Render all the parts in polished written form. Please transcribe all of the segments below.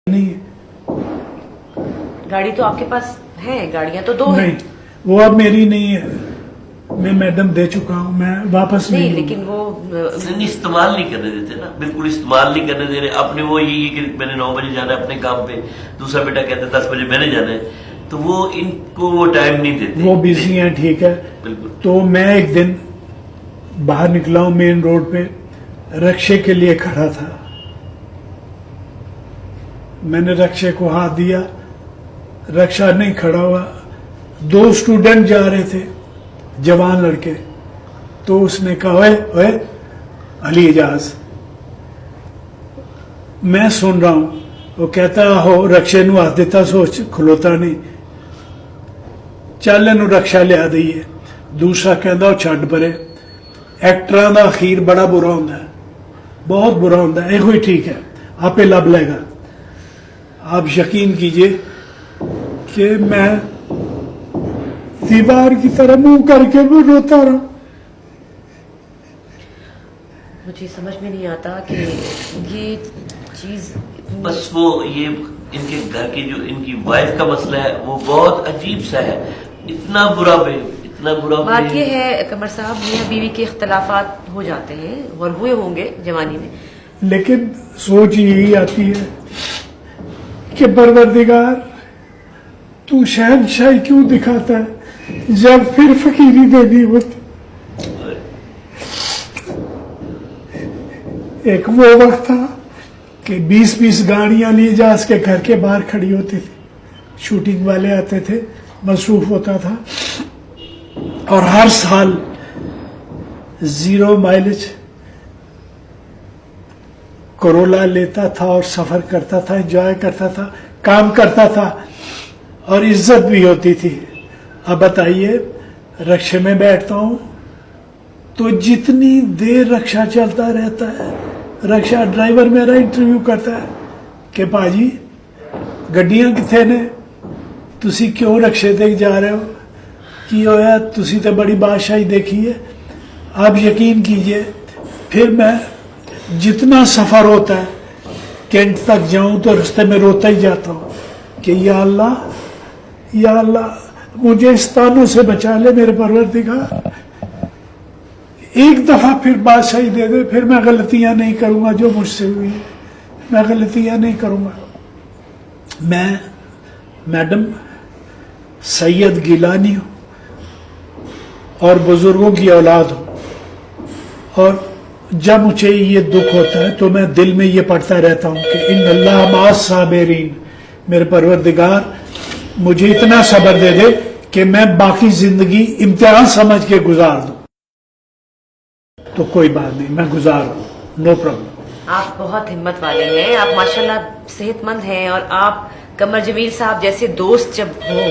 نہیں ہے. گاڑی تو آپ کے پاس ہے, گاڑیاں تو دو ہیں. نہیں, وہ اب میری نہیں ہے, میں میڈم دے چکا ہوں, میں واپس نہیں. لیکن وہ استعمال نہیں کرنے دیتے نا, بالکل استعمال نہیں کرنے دے رہے. اپنے وہ یہی کہ میں نے 9 بجے جانا ہے اپنے کام پہ, دوسرا بیٹا کہتا ہے 10 بجے میں نے جانا ہے, تو وہ ان کو وہ ٹائم نہیں دیتے. وہ بزی ہیں, ٹھیک ہے. بالکل. تو میں ایک دن باہر نکلا ہوں مین روڈ پہ, رکشے کے لیے کھڑا تھا. میں نے رکشے کو ہاتھ دیا, رکشہ نہیں کھڑا ہوا. 2 اسٹوڈنٹ جا رہے تھے, جوان لڑکے. تو اس نے کہا اوے علی اجاز, میں سن رہا ہوں. وہ کہتا ہو رکشے نو ہاتھ دیتا سوچ کھلوتا نہیں, چل انو رکشہ لیا دئیے. دوسرا کہندا وہ چھڈ پرے, ایکٹراں دا اخیر بڑا برا ہوندا ہے, بہت برا ہوندا ہے. یہ ٹھیک ہے, آپ لب لے گا. آپ یقین کیجئے کہ میں دیوار کی طرح منہ کر کے وہ روتا رہا. مجھے سمجھ میں نہیں آتا کہ یہ چیز بس وہ یہ ان کے گھر کی جو ان کی وائف کا مسئلہ ہے وہ بہت عجیب سا ہے. اتنا برا بات یہ ہے قمر صاحب, میاں بیوی کے اختلافات ہو جاتے ہیں اور ہوئے ہوں گے جوانی میں, لیکن سوچ یہی آتی ہے کہ پروردگار تو شہنشاہی کیوں دکھاتا ہے جب پھر فقیری دینی ہوتی. ایک وہ وقت تھا کہ 20 گاڑیاں لی اجاز کے گھر کے باہر کھڑی ہوتی تھی, شوٹنگ والے آتے تھے, مصروف ہوتا تھا, اور ہر سال 0 مائلج کرولا لیتا تھا اور سفر کرتا تھا, انجوائے کرتا تھا, کام کرتا تھا, اور عزت بھی ہوتی تھی. اب بتائیے, رکشے میں بیٹھتا ہوں تو جتنی دیر رکشہ چلتا رہتا ہے, رکشہ ڈرائیور میرا انٹرویو کرتا ہے کہ پاجی گڈیاں کتنے نے, تسی کیوں رکشے تے جا رہے ہو, کی ہویا, تسی تو بڑی بادشاہی دیکھی ہے. آپ یقین کیجئے پھر میں جتنا سفر ہوتا ہے کینٹ تک جاؤں تو رستے میں روتا ہی جاتا ہوں کہ یا اللہ مجھے اس تانوں سے بچا لے میرے پروردگار. ایک دفعہ پھر بادشاہی دے دے, پھر میں غلطیاں نہیں کروں گا جو مجھ سے ہوئی, میں غلطیاں نہیں کروں گا. میں میڈم سید گیلانی ہوں اور بزرگوں کی اولاد ہوں, اور جب مجھے یہ دکھ ہوتا ہے تو میں دل میں یہ پڑھتا رہتا ہوں کہ ان اللہ مع الصابرین, میرے پروردگار مجھے اتنا صبر دے دے کہ میں باقی زندگی امتحان سمجھ کے گزار دوں. تو کوئی بات نہیں, میں گزار دوں, نو پرابلم. آپ بہت ہمت والے ہیں, آپ ماشاءاللہ صحت مند ہیں, اور آپ قمر جمیل صاحب جیسے دوست جب ہوں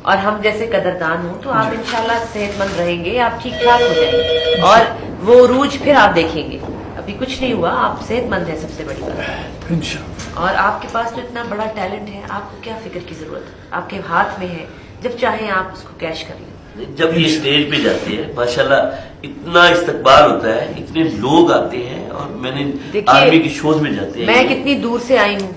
اور ہم جیسے قدردان ہوں تو آپ انشاءاللہ صحت مند رہیں گے, آپ ٹھیک ٹھاک ہو جائیں گے, اور وہ عروج پھر آپ دیکھیں گے. ابھی کچھ نہیں ہوا, آپ صحت مند ہیں, سب سے بڑی بات. انشاءاللہ. اور آپ کے پاس تو اتنا بڑا ٹیلنٹ ہے, آپ کو کیا فکر کی ضرورت ہے, آپ کے ہاتھ میں ہے, جب چاہیں آپ اس کو کیش کر لیں. جب یہ اسٹیج پہ جاتے ہیں ماشاءاللہ اتنا استقبال ہوتا ہے, اتنے لوگ آتے ہیں, اور میں نے آرمی کے شوز میں جاتے ہیں. میں کتنی دور سے آئی ہوں,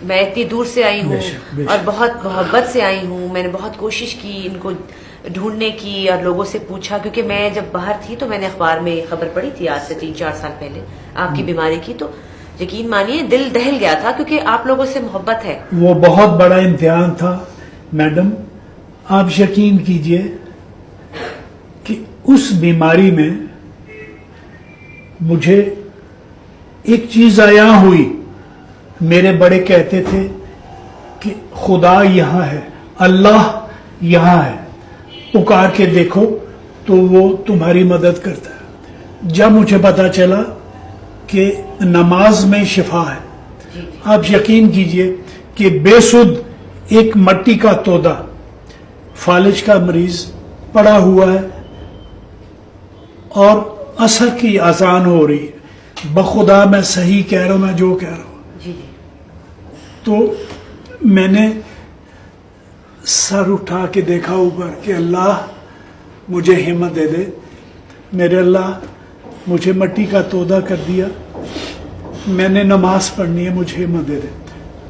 میں اتنی دور سے آئی ہوں, اور بہت محبت سے آئی ہوں. میں نے بہت کوشش کی ان کو ڈھونڈنے کی, اور لوگوں سے پوچھا, کیونکہ میں جب باہر تھی تو میں نے اخبار میں خبر پڑھی تھی آج سے 3-4 سال پہلے آپ کی بیماری کی, تو یقین مانیے دل دہل گیا تھا, کیونکہ آپ لوگوں سے محبت ہے. وہ بہت بڑا امتحان تھا میڈم. آپ یقین کیجئے کہ اس بیماری میں مجھے ایک چیز عیاں ہوئی. میرے بڑے کہتے تھے کہ خدا یہاں ہے, اللہ یہاں ہے, پکار کے دیکھو تو وہ تمہاری مدد کرتا ہے. جب مجھے پتا چلا کہ نماز میں شفا ہے, آپ یقین کیجئے کہ بے سود ایک مٹی کا تودا, فالج کا مریض پڑا ہوا ہے اور عصر کی اذان ہو رہی ہے, بخدا میں صحیح کہہ رہا ہوں, میں جو کہہ رہا ہوں. تو میں نے سر اٹھا کے دیکھا اوپر کہ اللہ مجھے ہمت دے دے. میرے اللہ مجھے مٹی کا تودا کر دیا, میں نے نماز پڑھنی ہے, مجھے ہمت دے دے.